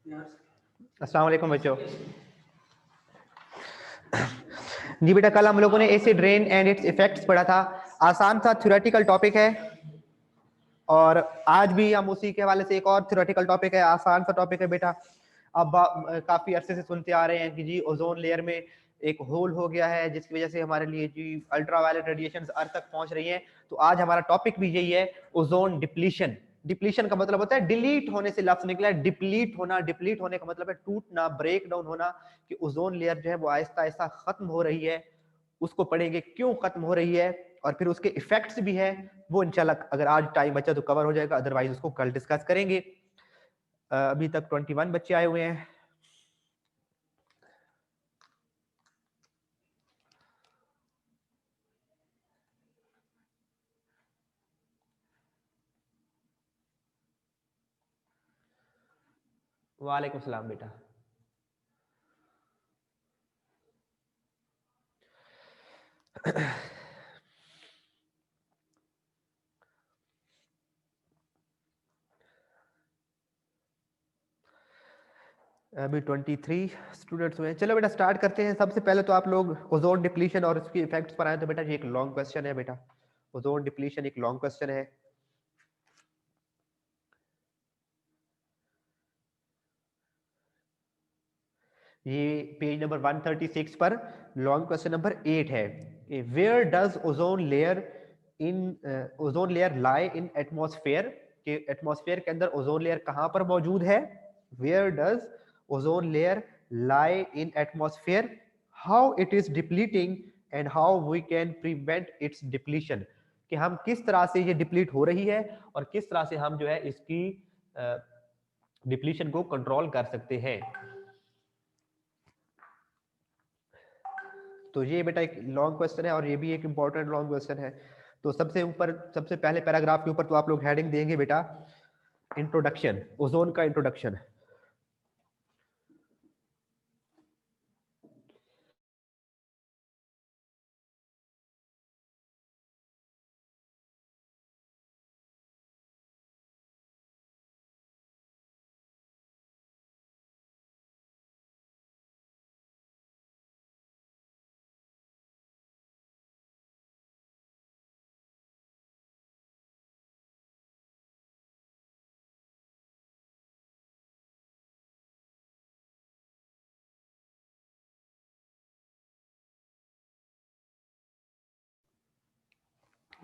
अस्सलाम वालेकुम बच्चों। जी बेटा, कल हम लोगों ने acid rain and it's effects पढ़ा था। आसान सा थ्योरेटिकल टॉपिक है और आज भी हम उसी के हवाले से एक और थ्योरेटिकल टॉपिक है, आसान सा टॉपिक है बेटा। अब काफी अरसे से सुनते आ रहे हैं कि जी ओजोन लेयर में एक होल हो गया है जिसकी वजह से हमारे लिए जी अल्ट्रावायलेट रेडिएशंस अर्थ तक पहुंच रही हैं। तो आज हमारा टॉपिक भी यही है, ओजोन डिप्लीशन। डिप्लीशन का मतलब होता है डिलीट होने से लफ्ज निकला है, डिप्लीट होना। डिप्लीट होने का मतलब है टूटना, ब्रेक डाउन होना, कि ओजोन लेयर जो है वो आहिस्ता आहिस्ता खत्म हो रही है। उसको पढ़ेंगे क्यों खत्म हो रही है और फिर उसके इफेक्ट्स भी है। वो इंशाल्लाह अगर आज टाइम बचा तो कवर हो जाएगा, अदरवाइज उसको कल डिस्कस करेंगे। अभी तक 21 बच्चे आए हुए हैं। वालेकुम सलाम बेटा। अभी 23 स्टूडेंट्स हुए हैं। चलो बेटा स्टार्ट करते हैं। सबसे पहले तो आप लोग ओजोन डिप्लीशन और उसके इफेक्ट्स पर आए तो बेटा ये एक लॉन्ग क्वेश्चन है बेटा। ओजोन डिप्लीशन एक लॉन्ग क्वेश्चन है। ये पेज नंबर 136 पर लॉन्ग क्वेश्चन नंबर 8 है। Where does ozone layer in ozone layer lie in atmosphere, के एटमॉस्फेयर के अंदर ओजोन लेयर कहां पर मौजूद है। Where does ozone layer lie in atmosphere, how it is depleting and how we can prevent its depletion, कि हम किस तरह से ये डिप्लीट हो रही है और किस तरह से हम जो है इसकी डिप्लीशन को कंट्रोल कर सकते हैं। तो ये बेटा एक लॉन्ग क्वेश्चन है और ये भी एक इंपॉर्टेंट लॉन्ग क्वेश्चन है। तो सबसे ऊपर, सबसे पहले पैराग्राफ के ऊपर तो आप लोग हेडिंग देंगे बेटा, इंट्रोडक्शन, ओजोन का इंट्रोडक्शन।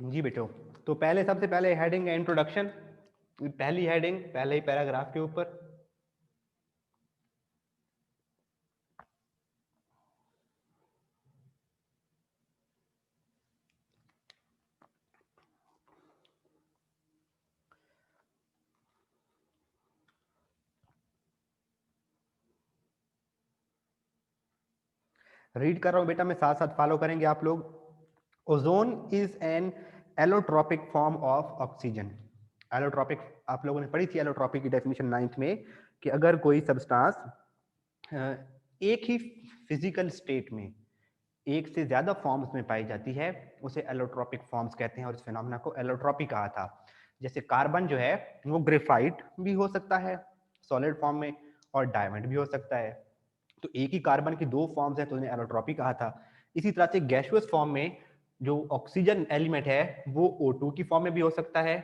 जी बेटो, तो पहले सबसे पहले हेडिंग है इंट्रोडक्शन। पहली हेडिंग पहले ही पैराग्राफ के ऊपर। रीड कर रहा हूं बेटा, मैं साथ साथ फॉलो करेंगे आप लोग। Ozone is an allotropic form of oxygen. Allotropic आप लोगों ने पढ़ी थी, एलोट्रॉपिक की डेफिनेशन 9th में, कि अगर कोई सब्सटेंस एक ही फिजिकल स्टेट में एक से ज्यादा फॉर्म्स में पाई जाती है उसे एलोट्रॉपिक फॉर्म्स कहते हैं और इस फिनोमेना को एलोट्रॉपी कहा था। जैसे कार्बन जो है वो ग्रेफाइट भी हो सकता है सॉलिड फॉर्म में और डायमंड भी हो सकता है। तो एक ही कार्बन की दो फॉर्म्स है तो उन्हें एलोट्रॉपी कहा था। इसी तरह से गैसियस फॉर्म में जो ऑक्सीजन एलिमेंट है वो O2 की फॉर्म में भी हो सकता है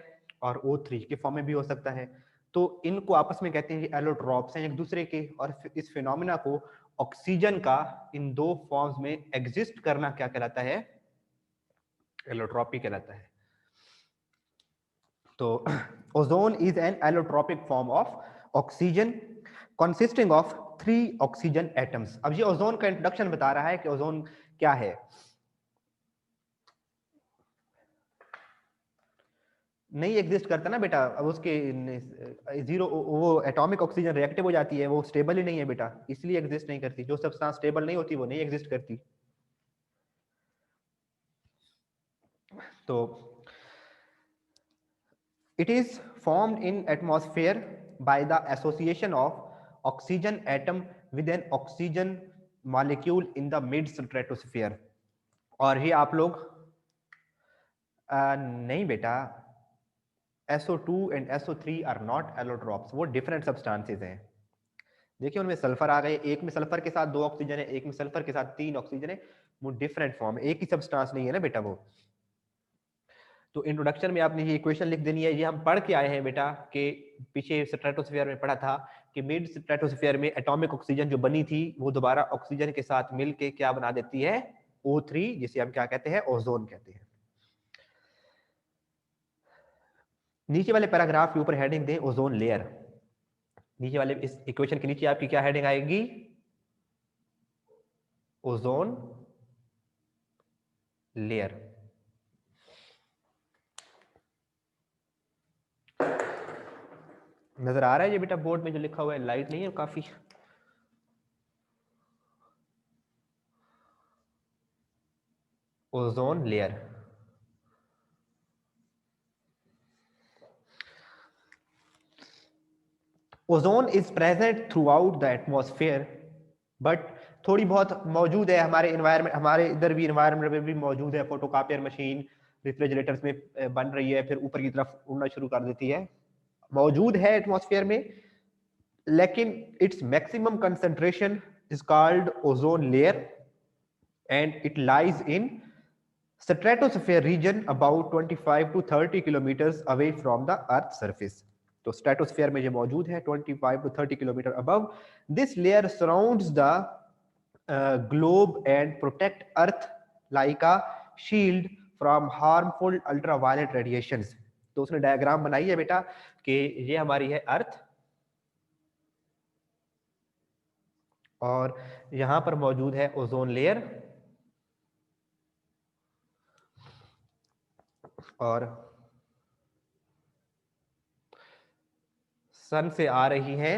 और O3 के फॉर्म में भी हो सकता है। तो इनको आपस में कहते हैं कि एलोट्रॉप्स हैं एक दूसरे के, और इस फिनोमेना को ऑक्सीजन का इन दो फॉर्म्स में एग्जिस्ट करना क्या कहलाता है, एलोट्रॉपी कहलाता है। तो ozone is an allotropic form of oxygen consisting of 3 oxygen atoms. अब ये ओजोन का इंट्रोडक्शन बता रहा है कि ओजोन क्या है। नहीं एग्जिस्ट करता ना बेटा, अब उसके जीरो वो एटॉमिक ऑक्सीजन रिएक्टिव हो जाती है, वो स्टेबल ही नहीं है बेटा, इसलिए एग्जिस्ट नहीं करती। जो सब्सटेंस स्टेबल नहीं होती वो नहीं एग्जिस्ट करती। तो it is formed in atmosphere by the association of oxygen atom with an oxygen molecule in the mid stratosphere। और ये आप लोग नहीं बेटा, SO2 and SO3 are not allotropes, वो different substances हैं। देखिए उनमें सल्फर आ गए, एक में सल्फर के साथ 2 ऑक्सीजन है, एक में सल्फर के साथ 3 ऑक्सीजन है, वो डिफरेंट फॉर्म है, एक ही सब्सटेंस नहीं है ना बेटा वो। तो इंट्रोडक्शन में आपने ये इक्वेशन लिख देनी है, ये हम पढ़ के आए हैं बेटा कि पीछे स्ट्रेटोस्फीयर में पढ़ा था कि मिड स्ट्रेटोस्फीयर में एटॉमिक ऑक्सीजन जो बनी थी वो दोबारा ऑक्सीजन के साथ मिलके क्या बना देती है, O3, जिसे हम क्या कहते हैं, ओजोन कहते हैं। नीचे वाले पैराग्राफ के ऊपर हेडिंग दें ओजोन लेयर। नीचे वाले इस इक्वेशन के नीचे आपकी क्या हेडिंग आएगी, ओजोन लेयर। नजर आ रहा है ये बेटा बोर्ड में जो लिखा हुआ है, लाइट नहीं है काफी। Ozone layer, ozone is present through out the atmosphere, but थोड़ी बहुत मौजूद है हमारे इन्वायरमेंट, हमारे इधर भी इन्वायरमेंट में भी मौजूद है। फोटोकॉपियर मशीन रेफ्रिजरेटर्स में बन रही है, फिर ऊपर की तरफ उड़ना शुरू कर देती है, मौजूद है एटमॉस्फेयर में, लेकिन its maximum concentration is called ozone layer and it lies in stratosphere region about 25 to 30 kilometre away from the earth surface. तो स्ट्रेटोस्फेयर में जो मौजूद है 25 to 30 kilometre above, this layer surrounds the globe and protect earth like a shield from harmful ultraviolet radiations। तो उसने diagram बनाई है बेटा कि ये हमारी है अर्थ और यहां पर मौजूद है ओजोन लेयर, और सन से आ रही है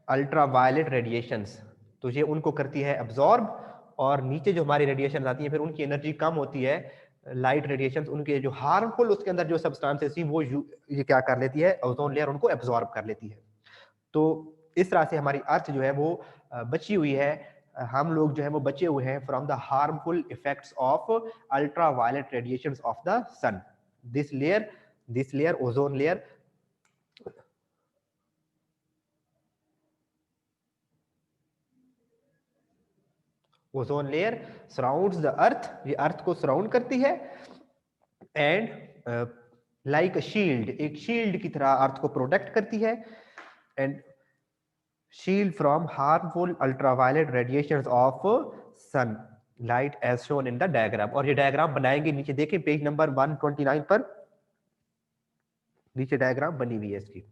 अल्ट्रावायलेट रेडिएशंस, तो ये उनको करती है एब्जॉर्ब, और नीचे जो हमारी रेडिएशन आती है फिर उनकी एनर्जी कम होती है, लाइट रेडिएशन उनके जो हार्मफुल उसके अंदर जो सब्सटेंसेस थी वो ये क्या कर लेती है, ओजोन लेयर उनको एब्जॉर्ब कर लेती है। तो इस तरह से हमारी अर्थ जो है वो बची हुई है, हम लोग जो है वो बचे हुए हैं from the harmful effects of ultraviolet radiations of the sun. This layer ozone layer ozone layer surrounds the earth, ये अर्थ को सराउंड करती है, एंड लाइक अ शील्ड, एक शील्ड की तरह अर्थ को प्रोटेक्ट करती है, and shield from harmful ultraviolet radiations of sun light as shown in the diagram. और ये डायग्राम बनाएंगे, नीचे देखें पेज नंबर 129 पर नीचे डायग्राम बनी हुई है इसकी।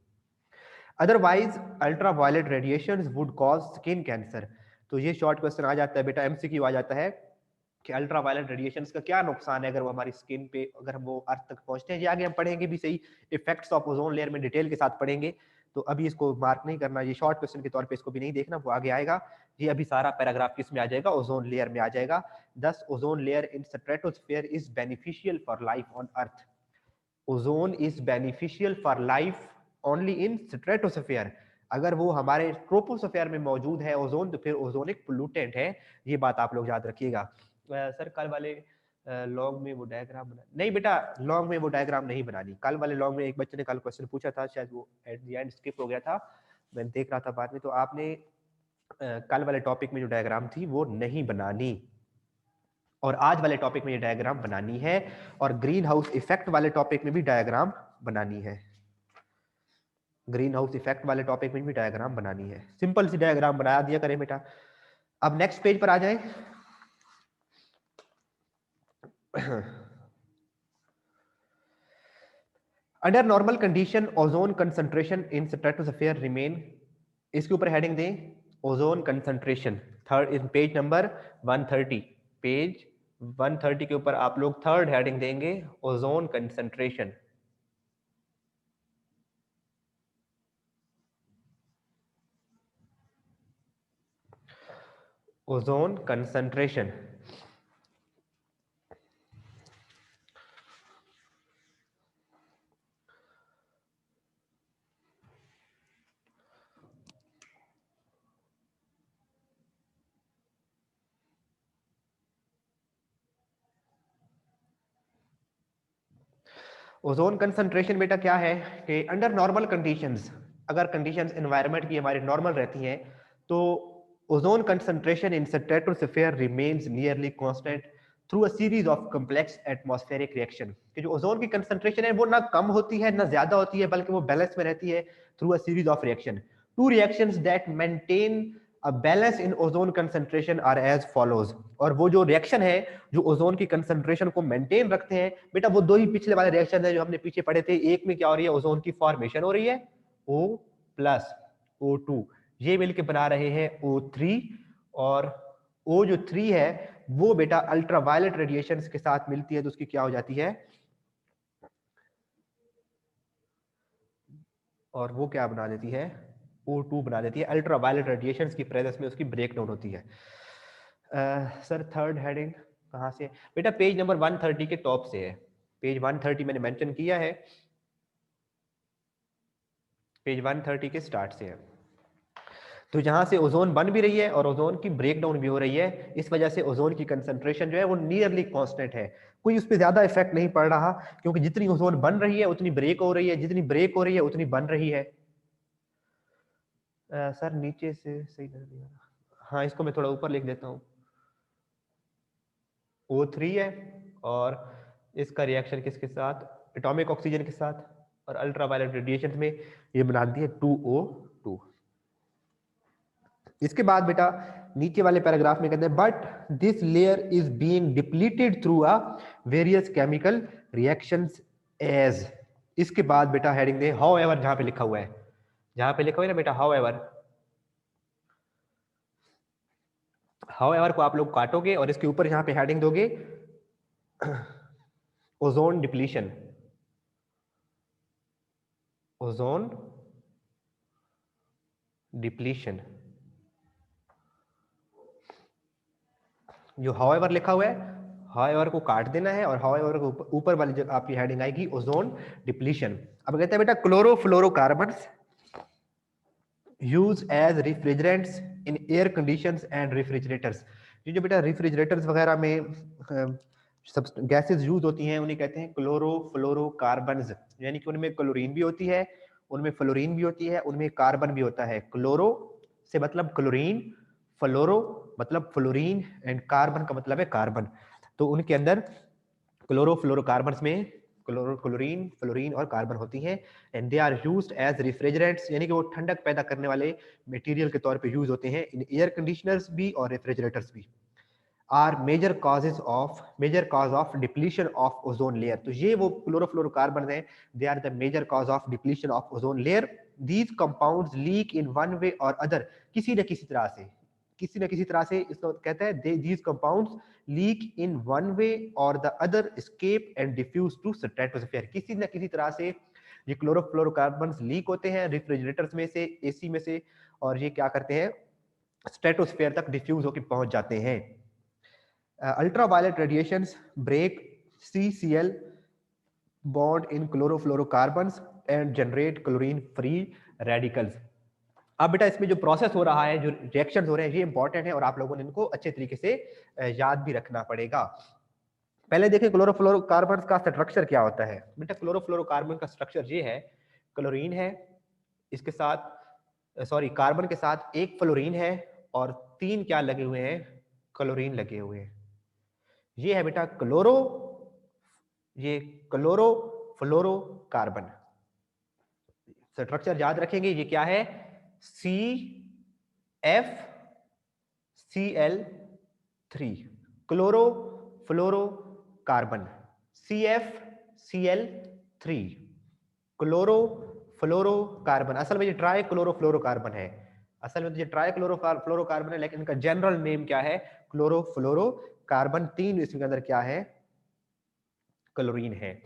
Otherwise ultraviolet radiations would cause skin cancer. तो ये शॉर्ट क्वेश्चन आ जाता है बेटा, एमसीक्यू आ जाता है कि अल्ट्रावायलेट रेडिएशंस का क्या नुकसान है अगर वो हमारी स्किन पे, अगर हम वो अर्थ तक पहुंचते हैं। ये आगे हम पढ़ेंगे भी सही, इफेक्ट्स ऑफ ओजोन लेयर में डिटेल के साथ पढ़ेंगे, तो अभी इसको मार्क नहीं करना, ये शॉर्ट क्वेश्चन के तौर पे इसको भी नहीं देखना, वो आगे आएगा। ये अभी सारा पैराग्राफ किस में आ जाएगा, ओजोन लेयर में आ जाएगा। दस ozone layer in stratosphere is beneficial for life on earth. Ozone is beneficial for life only in stratosphere. अगर वो हमारे ट्रोपोस्फेयर में मौजूद है ओजोन, तो फिर ओजोन एक पोल्यूटेंट है, ये बात आप लोग याद रखिएगा। सर कल वाले लॉन्ग में वो डायग्राम बना नहीं बेटा, लॉन्ग में वो डायग्राम नहीं बनानी। कल वाले लॉन्ग में एक बच्चे ने कल क्वेश्चन पूछा था, शायद वो एट द एंड स्किप हो गया था, मैं देख रहा था बाद में, तो आपने कल वाले टॉपिक में जो डायग्राम थी वो नहीं बनानी, और आज वाले टॉपिक में ये डायग्राम बनानी है, और ग्रीन हाउस इफेक्ट वाले टॉपिक में भी डायग्राम बनानी है। ग्रीन हाउस इफेक्ट वाले टॉपिक में भी डायग्राम बनानी है, सिंपल सी डायग्राम बना दिया करें बेटा। अब नेक्स्ट पेज पर आ जाए। Under normal condition ozone concentration in stratosphere remain, इसके ऊपर हेडिंग दें ozone concentration, third in page number 130, page 130 के ऊपर आप लोग थर्ड हेडिंग देंगे ozone concentration. Ozone concentration, ozone concentration बेटा क्या है कि अंडर नॉर्मल कंडीशंस, अगर कंडीशंस एनवायरनमेंट की हमारी नॉर्मल रहती हैं, तो ozone concentration in stratosphere remains nearly constant through a series of complex atmospheric reaction. कि जो ओजोन की कंसंट्रेशन है वो ना कम होती है ना ज्यादा होती है, बल्कि वो बैलेंस में रहती है through a series of reaction. Two reactions that maintain a balance in ozone concentration are as follows. और वो जो रिएक्शन है जो ओजोन की कंसंट्रेशन को मेंटेन रखते हैं बेटा, वो दो ही पिछले वाले रिएक्शन है जो हमने पीछे पढ़े थे। एक में क्या हो रही है, ओजोन की फॉर्मेशन हो रही है O प्लस O2, ये मिलके बना रहे हैं O3, और O जो 3 है वो बेटा अल्ट्रावायलेट रेडिएशंस के साथ मिलती है तो उसकी क्या हो जाती है, और वो क्या बना देती है, O2 बना देती है। अल्ट्रावायलेट रेडिएशंस की प्रेजेंस में उसकी ब्रेक डाउन होती है। सर थर्ड हेडिंग कहाँ से बेटा, पेज नंबर 130 के टॉप से है। पेज 130 मैंने मेंशन किया है, पेज 130 के स्टार्ट से है। तो जहां से ओजोन बन भी रही है और ओजोन की ब्रेकडाउन भी हो रही है, इस वजह से ओजोन की कंसंट्रेशन जो है वो नियरली कांस्टेंट है। कोई उस पर ज्यादा इफेक्ट नहीं पड़ रहा, क्योंकि जितनी ओजोन बन रही है उतनी ब्रेक हो रही है, जितनी ब्रेक हो रही है उतनी बन रही है। सर नीचे से सही नहीं आ रहा, हाँ इसको मैं थोड़ा ऊपर लिख देता हूँ। O3 है और इसका रिएक्शन किसके साथ, एटॉमिक ऑक्सीजन के साथ, और अल्ट्रावायलेट रेडिएशन में ये बनाती है 2O2। इसके बाद बेटा नीचे वाले पैराग्राफ में कहते हैं but this layer is being depleted through a various chemical reactions as. इसके बाद बेटा हेडिंग दे हाउ एवर, जहां पे लिखा हुआ है, जहां पे लिखा हुआ है ना बेटा हाउ एवर को आप लोग काटोगे और इसके ऊपर यहां पे हेडिंग दोगे ओजोन डिप्लीशन, ओजोन डिप्लीशन। जो हाउएवर लिखा हुआ है, हाउएवर को काट देना है और हाउएवर को ऊपर वाली जो आपकी हेडिंग आएगी ओजोन डिप्लीशन। अब कहते हैं बेटा chlorofluorocarbons use as refrigerants in air conditions and refrigerators. ये जो बेटा रेफ्रिजरेटर्स वगैरह में सब गैसेस यूज होती हैं उन्हें कहते हैं क्लोरोफ्लोरोकार्बन्स। यानी कि उनमें क्लोरीन भी होती है, उनमें फ्लोरीन भी होती है, उनमें कार्बन भी होता है। क्लोरो से मतलब क्लोरीन, फ्लोरो मतलब फ्लोरीन, एंड कार्बन का मतलब है कार्बन। तो उनके अंदर क्लोरोफ्लोरोकार्बन्स में क्लोरीन, फ्लोरीन और कार्बन होती हैं, and they are used as refrigerants, यानी कि वो ठंडक पैदा करने वाले मटेरियल के तौर पे यूज होते हैं इन एयर कंडीशनर्स भी और रेफ्रिजरेटर्स भी। Are major cause of depletion of ozone layer. तो ये वो क्लोरोफ्लोरोकार्बन है, they are the major cause of depletion of ozone layer. These compounds leak in one way और अदर, किसी न किसी तरह से, किसी न किसी तरह से इसको कहते हैं these compounds leak in one way और the other escape and diffuse to stratosphere. किसी न किसी तरह से ये क्लोरोफ्लोरोकार्बन्स लीक होते हैं रेफ्रिजरेटर्स में से, एसी में से, और ये क्या करते हैं, स्ट्रेटोस्फीयर तक डिफ्यूज होकर पहुंच जाते हैं। Ultraviolet radiations break CCl bond in chlorofluorocarbons and generate chlorine free radicals। अब बेटा इसमें जो प्रोसेस हो रहा है, जो रिएक्शन हो रहे हैं, ये इंपॉर्टेंट है और आप लोगों ने इनको अच्छे तरीके से याद भी रखना पड़ेगा। पहले देखें क्लोरोफ्लोरोकार्बन का स्ट्रक्चर क्या होता है। बेटा क्लोरोफ्लोरोकार्बन का स्ट्रक्चर ये है, क्लोरीन है, इसके साथ सॉरी कार्बन के साथ एक फ्लोरीन है और तीन क्या लगे हुए हैं, क्लोरीन लगे हुए हैं। ये है बेटा ये क्लोरोफ्लोरोकार्बन। स्ट्रक्चर याद रखेंगे, ये क्या है, CFCl3, क्लोरोफ्लोरोकार्बन, CFCl3, क्लोरोफ्लोरोकार्बन। असल में ये ट्राई क्लोरोफ्लोरोकार्बन है, असल में तो ये ट्राई क्लोरोफ्लोरोकार्बन है, लेकिन इनका जनरल नेम क्या है, क्लोरोफ्लोरोकार्बन। तीन इसके अंदर क्या है, क्लोरीन है।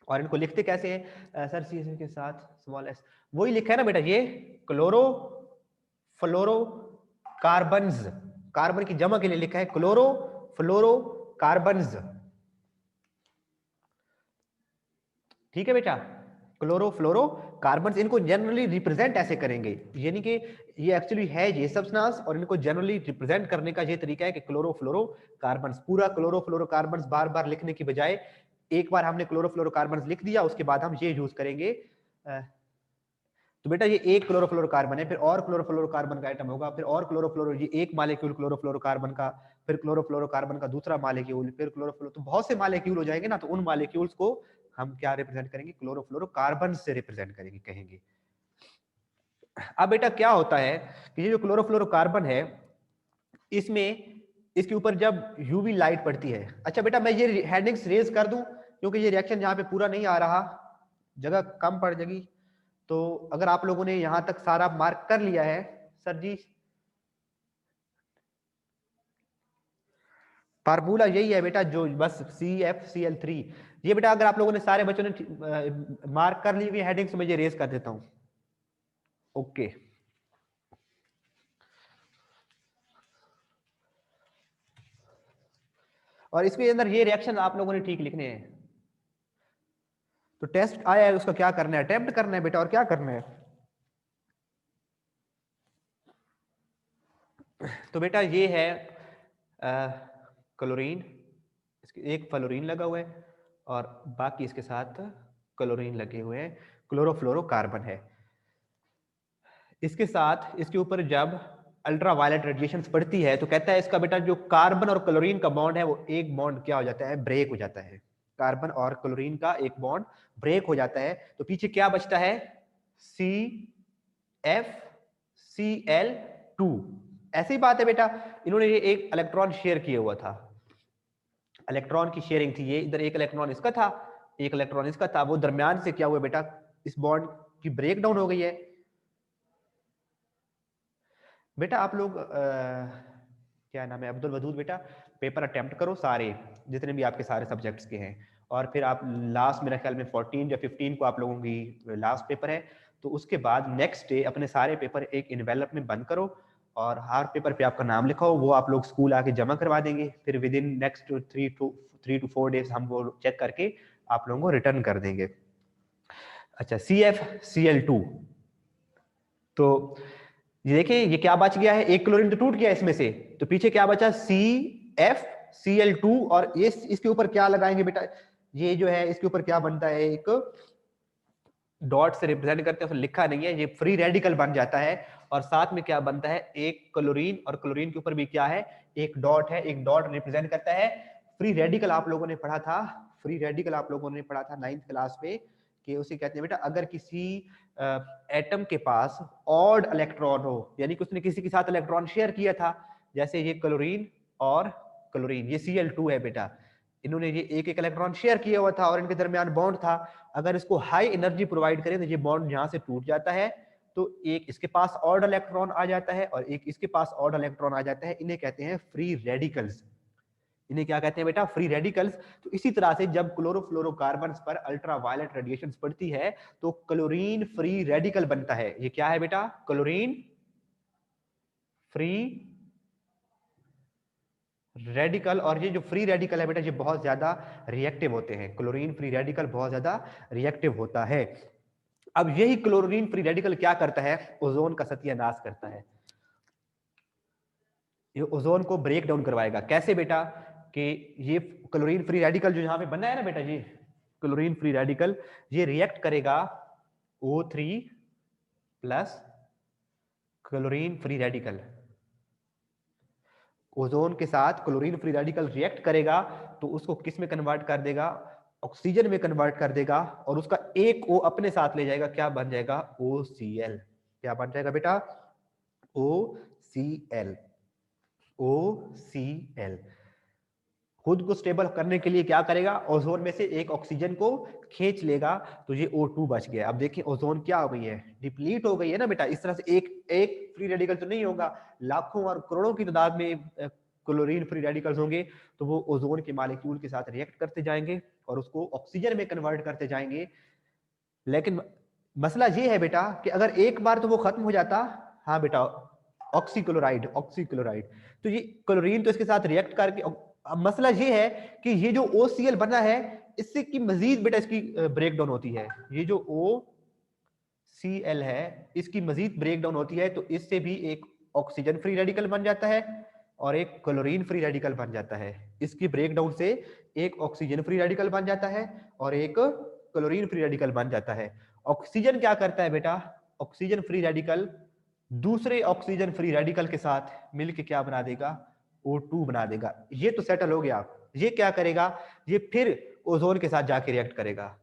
और इनको लिखते कैसे हैं सर, सी के साथ स्मॉल एस, वही लिखा है ना बेटा, ये क्लोरो फ्लोरो कार्बन्स, कार्बन की जमा के लिए लिखा है क्लोरो फ्लोरो कार्बन्स। ठीक है बेटा, क्लोरो फ्लोरो कार्बन, इनको जनरली रिप्रेजेंट ऐसे करेंगे, यानी कि ये एक्चुअली है ये सब्सटेंस और इनको जनरली रिप्रेजेंट करने का ये तरीका है कि क्लोरो फ्लोरो कार्बन। पूरा क्लोरो फ्लोरो कार्बन बार बार लिखने की बजाय एक बार हमने क्लोरो फ्लोरो कार्बन लिख दिया, उसके बाद हम ये यूज करेंगे। तो बेटा ये एक क्लोरोफ्लोरोकार्बन है, फिर और क्लोरोफ्लोरोकार्बन का एटम होगा, फिर और क्लोरोफ्लोरो, ये एक मालिक्यूल क्लोरोफ्लोरोकार्बन का, फिर क्लोरोफ्लोरोकार्बन का दूसरा मालिक्यूल, फिर क्लोरोफ्लोरो, तो बहुत से मालिक्यूल हो जाएंगे ना, तो उन मालिक्यूल्स को हम क्या रिप्रेजेंट करेंगे, क्लोरोफ्लोरोकार्बन से रिप्रेजेंट करेंगे, कहेंगे। अब बेटा क्या होता है कि ये जो क्लोरोफ्लोरोकार्बन है, इसमें इसके ऊपर जब यूवी लाइट पड़ती है, अच्छा बेटा मैं ये हेडिंग्स रेज कर दूं क्योंकि ये रिएक्शन यहाँ पे पूरा नहीं आ रहा, जगह कम पड़ जाएगी। तो अगर आप लोगों ने यहां तक सारा मार्क कर लिया है सर जी, फार्मूला यही है बेटा, जो बस CFCl3, ये बेटा अगर आप लोगों ने सारे बच्चों ने मार्क कर ली हुई हेडिंग्स, तो मैं ये रेज कर देता हूं। ओके, और इसके अंदर ये रिएक्शन आप लोगों ने ठीक लिखने हैं। तो टेस्ट आया है, उसका क्या करना है, अटेम्प्ट करना है बेटा, और क्या करना है। तो बेटा ये है क्लोरीन, एक फ्लोरीन लगा हुआ है और बाकी इसके साथ क्लोरीन लगे हुए हैं, क्लोरोफ्लोरोकार्बन है। इसके साथ इसके ऊपर जब अल्ट्रावायलेट रेडिएशन पड़ती है, तो कहता है इसका बेटा जो कार्बन और क्लोरीन का बॉन्ड है, वो एक बॉन्ड क्या हो जाता है, ब्रेक हो जाता है। कार्बन और क्लोरीन का एक बॉन्ड ब्रेक हो जाता है, तो पीछे क्या बचता है, CFCl2। ऐसी बात है बेटा, इन्होंने ये एक इलेक्ट्रॉन शेयर किया हुआ था, इलेक्ट्रॉन की शेयरिंग थी, ये इधर एक इलेक्ट्रॉन इसका था, एक इलेक्ट्रॉन इसका था, वो दरमियान से क्या हुआ बेटा, इस बॉन्ड की ब्रेक डाउन हो गई है। बेटा आप लोग क्या नाम है, अब्दुल वदूद, बेटा पेपर अटेम्प्ट करो सारे, जितने भी आपके सारे सब्जेक्ट्स के हैं, और फिर आप लास्ट मेरे ख्याल में 14 या 15 को आप लोगों की लास्ट पेपर है, तो उसके बाद नेक्स्ट डे अपने सारे पेपर एक इन्वेलप में बंद करो, और हर पेपर पे आपका नाम लिखो, वो आप लोग स्कूल आके जमा करवा देंगे, फिर with in next 3 to 4 days हम वो चेक करके आप लोगों को रिटर्न कर देंगे। अच्छा, CFCl2, तो ये देखिए ये क्या बच गया है, एक क्लोरीन तो टूट गया इसमें से, तो पीछे क्या बचा, CFCl2, और ये इसके ऊपर क्या लगाएंगे बेटा, ये जो है इसके ऊपर क्या बनता है, एक डॉट से रिप्रेजेंट करते हैं, लिखा नहीं है, ये फ्री रेडिकल बन जाता है, और साथ में क्या बनता है, एक क्लोरीन, और क्लोरीन के ऊपर भी क्या है, एक डॉट है, एक डॉट रिप्रेजेंट करता है फ्री रेडिकल। आप लोगों ने पढ़ा था, फ्री रेडिकल आप लोगों ने पढ़ा था 9th क्लास में, कि उसे कहते हैं बेटा, अगर किसी एटम के पास ऑड इलेक्ट्रॉन हो, यानी कि उसने किसी के साथ इलेक्ट्रॉन शेयर किया था, जैसे ये क्लोरीन और क्लोरीन, ये Cl2 है बेटा, इन्होंने ये एक एक इलेक्ट्रॉन शेयर किया हुआ था और इनके दरमियान बॉन्ड था, अगर इसको हाई एनर्जी प्रोवाइड करें तो ये बॉन्ड यहां से टूट जाता है, तो एक इसके पास ऑड इलेक्ट्रॉन आ जाता है और एक इसके पास ऑड इलेक्ट्रॉन आ जाता है, इन्हें कहते हैं फ्री रेडिकल्स। इन्हें क्या कहते हैं बेटा, फ्री रेडिकल्स। तो इसी तरह से जब क्लोरोफ्लोरोकार्बन पर अल्ट्रावायलेट रेडिएशन पड़ती है, तो क्लोरीन फ्री रेडिकल बनता है। ये क्या है बेटा, क्लोरीन फ्री रेडिकल, और ये जो फ्री रेडिकल है बेटा, ये बहुत ज्यादा रिएक्टिव होते हैं, क्लोरीन फ्री रेडिकल बहुत ज्यादा रिएक्टिव होता है। अब यही क्लोरीन फ्री रेडिकल क्या करता है, ओजोन का सत्यानाश करता है, ये ओजोन को ब्रेक डाउन करवाएगा। कैसे बेटा, कि ये क्लोरीन फ्री रेडिकल जो यहां पे बना है ना बेटा, ये क्लोरीन फ्री रेडिकल, ये रिएक्ट करेगा O3 plus chlorine free radical, ozone के साथ क्लोरीन फ्री रेडिकल रिएक्ट करेगा, तो उसको किस में कन्वर्ट कर देगा, ऑक्सीजन में कन्वर्ट कर देगा, और उसका एक O अपने साथ ले जाएगा, क्या बन जाएगा, OCl। क्या बन जाएगा बेटा, OCl। OCl खुद को स्टेबल करने के लिए क्या करेगा, ओजोन में से एक ऑक्सीजन को खींच लेगा, तो ये O2 बच गया। अब देखिए ओजोन क्या हो गई है, डिप्लीट हो गई है ना बेटा। इस तरह से एक एक फ्री रेडिकल तो नहीं होगा, लाखों और करोड़ों की तादाद में क्लोरीन फ्री रेडिकल्स होंगे, तो वो ओजोन के मॉलिक्यूल के साथ रिएक्ट करते जाएंगे और उसको ऑक्सीजन में कन्वर्ट करते जाएंगे। लेकिन मसला ये है बेटा कि अगर एक बार तो वो खत्म हो जाता, हाँ बेटा, ऑक्सीक्लोराइड, ऑक्सीक्लोराइड, तो ये क्लोरीन तो इसके साथ रिएक्ट करके, अब मसला ये है कि ये जो OCl बना है, इससे की मजीद बेटा इसकी ब्रेक डाउन होती है, ये जो OCl है इसकी मजीद ब्रेक डाउन होती है, तो इससे भी एक ऑक्सीजन फ्री रेडिकल बन जाता है और एक क्लोरीन फ्री रेडिकल बन जाता है। इसकी ब्रेक डाउन से एक ऑक्सीजन फ्री रेडिकल बन जाता है और एक क्लोरीन फ्री रेडिकल बन जाता है। ऑक्सीजन क्या करता है बेटा, ऑक्सीजन फ्री रेडिकल दूसरे ऑक्सीजन फ्री रेडिकल के साथ मिलके क्या बना देगा, O2 बना देगा। ये तो सेटल हो गया। ये क्या करेगा, ये फिर ओजोन के साथ जाके रिएक्ट करेगा,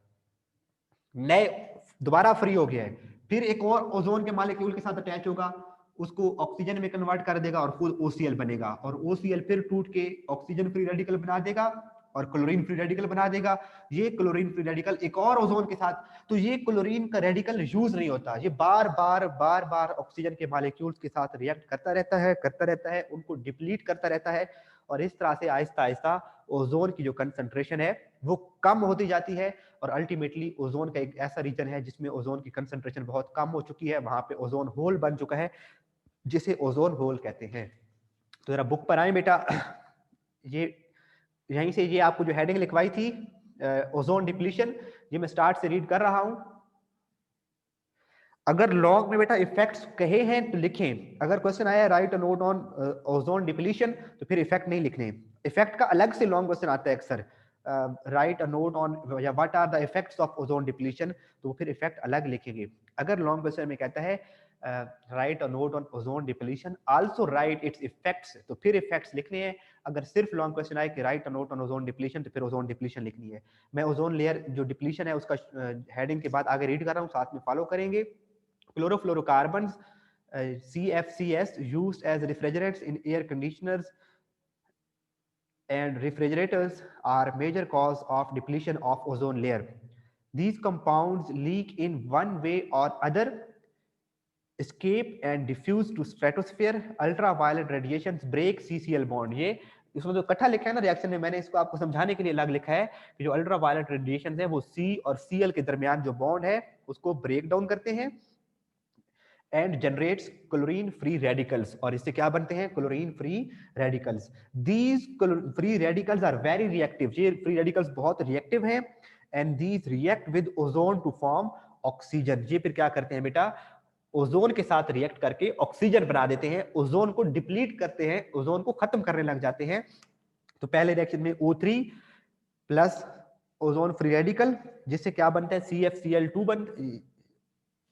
नए दोबारा फ्री हो गया है, फिर एक और ओजोन के मॉलिक्यूल के साथ अटैच होगा, उसको ऑक्सीजन में कन्वर्ट कर देगा और फुल OCl बनेगा, और OCl फिर टूट के ऑक्सीजन फ्री रेडिकल बना देगा और क्लोरीन फ्री रेडिकल बना देगा। ये क्लोरीन फ्री रेडिकल एक और ओजोन के साथ, तो ये क्लोरीन का रेडिकल यूज नहीं होता, ये बार बार ऑक्सीजन के मॉलिक्यूल्स के साथ रिएक्ट करता रहता है, उनको डिप्लीट करता रहता है, और इस तरह से आहिस्ता आहिस्ता ओजोन की जो कंसंट्रेशन है वो कम होती जाती है, और अल्टीमेटली ओजोन का एक ऐसा रीजन है जिसमें ओजोन की कंसंट्रेशन बहुत कम हो चुकी है, वहां पे ओजोन होल बन चुका है, जिसे ओजोन होल कहते हैं। तो जरा बुक पर आए बेटा, ये यहीं से ये आपको जो हेडिंग लिखवाई थी ओजोन डिप्लीशन, ये मैं स्टार्ट से रीड कर रहा हूं। अगर लॉन्ग में बेटा इफेक्ट्स कहे हैं तो लिखें, अगर क्वेश्चन आया right a note on ozone depletion तो फिर इफेक्ट नहीं लिखने, इफेक्ट का अलग से लॉन्ग क्वेश्चन आता है अक्सर, राइट अ नोट ऑन या what are the effects of ozone depletion, तो फिर इफेक्ट अलग लिखेंगे। अगर लॉन्ग क्वेश्चन में कहता है right a note on ozone depletion also right it's effects, तो फिर इफेक्ट्स लिखने हैं। अगर सिर्फ लॉन्ग क्वेश्चन आए कि right a note on ozone depletion तो फिर ओजोन डिप्लीशन लिखनी है। मैं ओजोन लेयर जो डिप्लीशन है उसका हेडिंग के बाद आगे रीड कर रहा हूँ, साथ में फॉलो करेंगे। Chlorofluorocarbons, CFCs, used as refrigerants in air conditioners and refrigerators are major cause of depletion of ozone layer. These compounds leak in one way or other, escape and diffuse to stratosphere. Ultraviolet radiations break CCl bond. ये इसमें जो इकट्ठा लिखा है ना reaction में, मैंने इसको आपको समझाने के लिए अलग लिखा है कि जो अल्ट्रावायलेट रेडिएशन है वो C और Cl के दरमियान जो बॉन्ड है उसको ब्रेक डाउन करते हैं and generates chlorine free radicals, और इससे क्या बनते हैं, chlorine free radicals. These free radicals are very reactive, ये फ्री रेडिकल्स बहुत रिएक्टिव हैं, and these react with ozone to form oxygen। ये फिर क्या करते हैं बेटा, ओजोन के साथ रिएक्ट करके ऑक्सीजन बना देते हैं, ओजोन को डिप्लीट करते हैं, ओजोन को खत्म करने लग जाते हैं। तो पहले रिएक्शन में O3 plus ozone free radical, जिससे क्या बनता है, CFCl2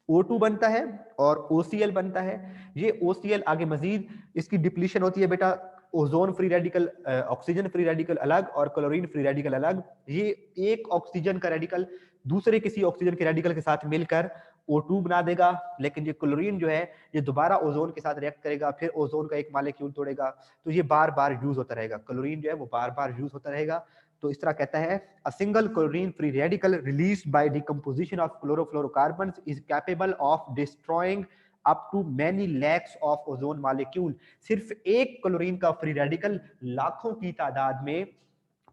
O2 बनता है और OCl बनता है। ये OCl आगे मजीद इसकी डिप्लीशन होती है बेटा, ozone free radical, oxygen free radical अलग और क्लोरीन फ्री रेडिकल अलग। ये एक ऑक्सीजन का रेडिकल दूसरे किसी ऑक्सीजन के रेडिकल के साथ मिलकर O2 बना देगा, लेकिन ये क्लोरीन जो है ये दोबारा ओजोन के साथ रिएक्ट करेगा, फिर ओजोन का एक मॉलिक्यूल तोड़ेगा, तो ये बार बार यूज होता रहेगा, क्लोरीन जो है वो बार बार यूज होता रहेगा। तो इस तरह कहता है, a single chlorine free radical released by decomposition of chlorofluorocarbons is capable of destroying up to many lakhs of ozone molecule। सिर्फ एक क्लोरीन का फ्री रेडिकल लाखों की तादाद में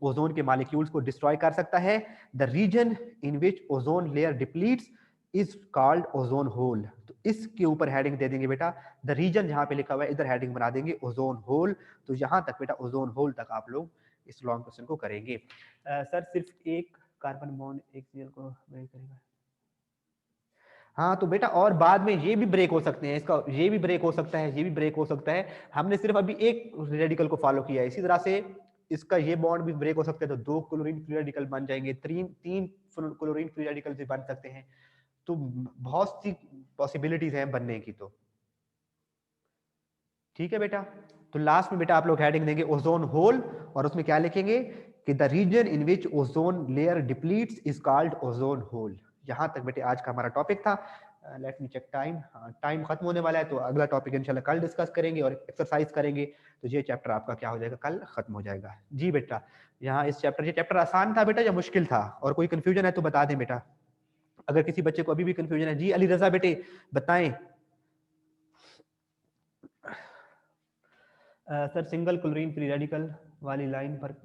ओजोन के मॉलिक्यूल्स को डिस्ट्रॉय कर सकता है। The region in which ozone layer depletes is called ozone hole. तो इसके ऊपर हेडिंग दे देंगे बेटा, द रीजन जहां पे लिखा हुआ है इधर हेडिंग बना देंगे ओजोन होल। तो यहां तक बेटा ओजोन होल तक आप लोग इस लॉन्ग क्वेश्चन को करेंगे। सर सिर्फ एक कार्बन बॉन्ड एक सीएल को ब्रेक करेगा, हाँ तो बेटा और बाद में ये भी ब्रेक हो सकते हैं, इसका ये भी ब्रेक हो सकता है, ये भी ब्रेक हो सकता है, हमने सिर्फ अभी एक रेडिकल को फॉलो किया है। इसी तरह से इसका ये बॉन्ड भी ब्रेक हो सकते हैं, तो 2 क्लोरीन फ्री रेडिकल बन जाएंगे, 3 क्लोरीन फ्री रेडिकल भी बन सकते हैं। तो बहुत सी पॉसिबिलिटीज हैं बनने की। तो ठीक है बेटा, तो लास्ट में बेटा आप लोग हेडिंग देंगे ओजोन होल, और उसमें क्या लिखेंगे कि the region in which ozone layer depletes is called ozone hole. यहां तक बेटे आज का हमारा टॉपिक था। लेट मी चेक टाइम, हाँ टाइम खत्म होने वाला है, तो अगला टॉपिक इंशाल्लाह कल डिस्कस करेंगे और एक्सरसाइज करेंगे, तो ये चैप्टर आपका क्या हो जाएगा, कल खत्म हो जाएगा। जी बेटा, यहाँ इस चैप्टर, ये चैप्टर आसान था बेटा या मुश्किल था, और कोई कंफ्यूजन है तो बता दें बेटा, अगर किसी बच्चे को अभी भी कंफ्यूजन है। जी अली रजा बेटे बताएं। Sir single chlorine free radical वाली लाइन पर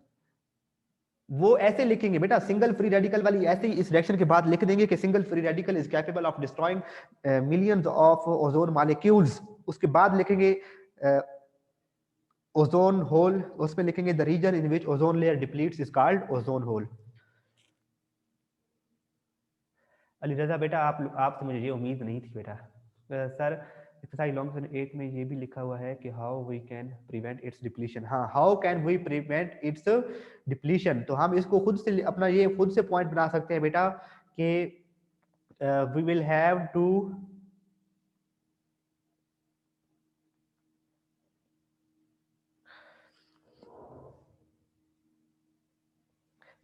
वो ऐसे लिखेंगे बेटा, सिंगल फ्री रेडिकल वाली ऐसे ही इस रिएक्शन के बाद लिख देंगे कि single free radical is capable of destroying millions of ozone molecules. उसके बाद लिखेंगे ओजोन होल, उसमें लिखेंगे the region in which ozone layer depletes is called ozone hole. Ali Raza बेटा आपसे मुझे ये उम्मीद नहीं थी बेटा। सर एक्सरसाइज लॉन्ग क्वेश्चन 8 में ये भी लिखा हुआ है कि how we can prevent its depletion. हाँ, how can we prevent its depletion, तो हम इसको खुद से अपना ये खुद से पॉइंट बना सकते हैं बेटा कि वी विल हैव टू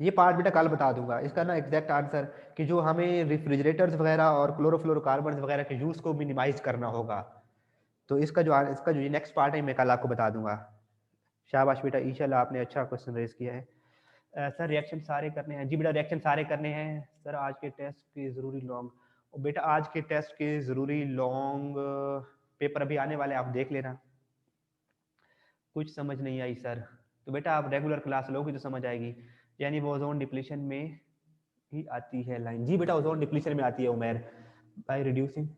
ये पार्ट बेटा कल बता दूंगा, इसका ना एग्जैक्ट आंसर कि जो हमें रेफ्रिजरेटर्स वगैरह और क्लोरोफ्लोरोकार्बन वगैरह के यूज को मिनिमाइज करना होगा, तो इसका जो नेक्स्ट पार्ट है मैं कल आपको बता दूंगा। शाबाश बेटा, इंशाल्लाह आपने अच्छा क्वेश्चन रेज किया है। सर रिएक्शन सारे करने हैं? जी बेटा रिएक्शन सारे करने हैं। सर आज के टेस्ट के जरूरी लॉन्ग, बेटा आज के टेस्ट के जरूरी लॉन्ग पेपर अभी आने वाले, आप देख लेना। कुछ समझ नहीं आई सर, तो बेटा आप रेगुलर क्लास लोगे तो समझ आएगी। यानी वो ओजोन डिप्लीशन में ही आती है लाइन? जी बेटा ओजोन डिप्लीशन में आती है उमेर, बाय रिड्यूसिंग,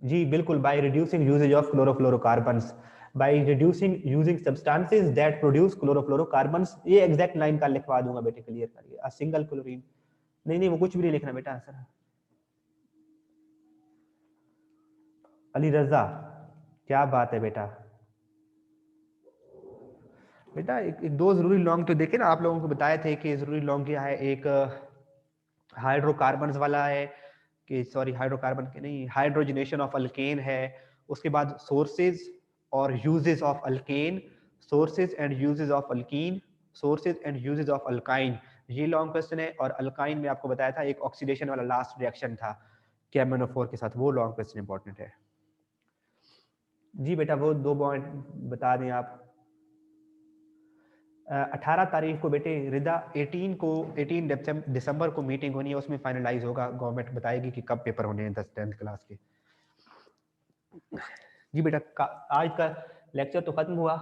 जी बिल्कुल, by reducing usages of chlorofluorocarbons, by reducing using substances that produce chlorofluorocarbons. ये एग्जैक्ट लाइन का लिखवा दूंगा बेटे, क्लियर करिए। अ सिंगल क्लोरीन, नहीं वो कुछ भी नहीं लिखना बेटा सर। अली रजा, क्या बात है बेटा। बेटा एक दो जरूरी लॉन्ग तो देखे ना, आप लोगों को बताए थे कि जरूरी लॉन्ग क्या है। एक हाइड्रोकार्बन वाला है, कि सॉरी हाइड्रोकार्बन के नहीं, हाइड्रोजनेशन ऑफ अल्केन है। उसके बाद सोर्सेज और uses of alkane, sources and uses of alkyne, sources and uses of alkyne, ये लॉन्ग क्वेश्चन है। और अल्काइन में आपको बताया था एक ऑक्सीडेशन वाला लास्ट रिएक्शन था KMnO4 के साथ, वो लॉन्ग क्वेश्चन इंपॉर्टेंट है। जी बेटा वो 2 पॉइंट बता दें आप। 18 तारीख को बेटे रिदा, 18 दिसंबर को मीटिंग होनी है, उसमें फाइनलाइज होगा, गवर्नमेंट बताएगी कि कब पेपर होने हैं 10th क्लास के। जी बेटा आज का लेक्चर तो खत्म हुआ।